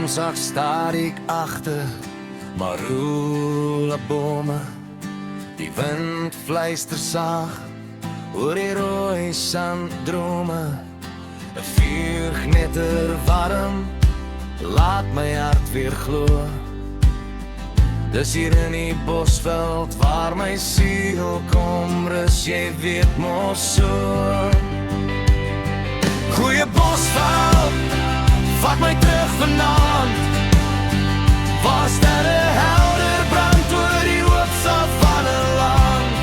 Woensdag staar ek agter Marula bome. Die wind fluister saag oor die rooi sanddrome. 'n vuur knetter warm, laat my hart weer glo. Dis hier in die bosveld waar my siel kom rus, jy weet mos so. Goeie bosveld, vat my terug vanaand, waar sterre helder brand oor die oop savanne land.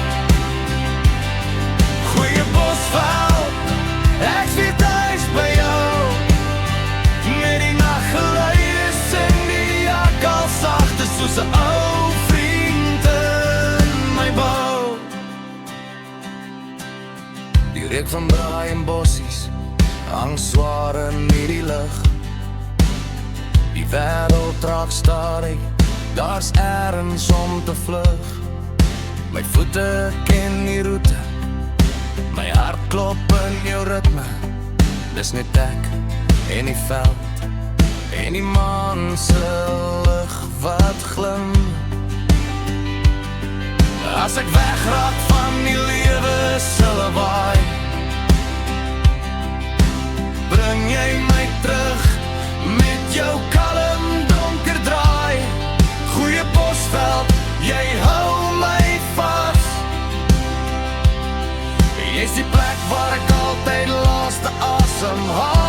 Goeie bosveld, ek's weer thuis by jou, met die nachtgeluide sing die jakkal sagte soos 'n ou vriend in my bou. Die reuk van braai en bossies hang swaar in die lug. Die wêreld trek stadig, daar's ergens om te vlug. My voete ken die roete, my hart klop in jou ritme. Dis net ek en die veld en die maan se lig wat glim. As ek wegraak van die lewe se lawaai, bring jy my terug met jou kalm donker draai. Goeie bosveld, jy hou my vas. Jy's die plek waar ek altyd laaste asem haal.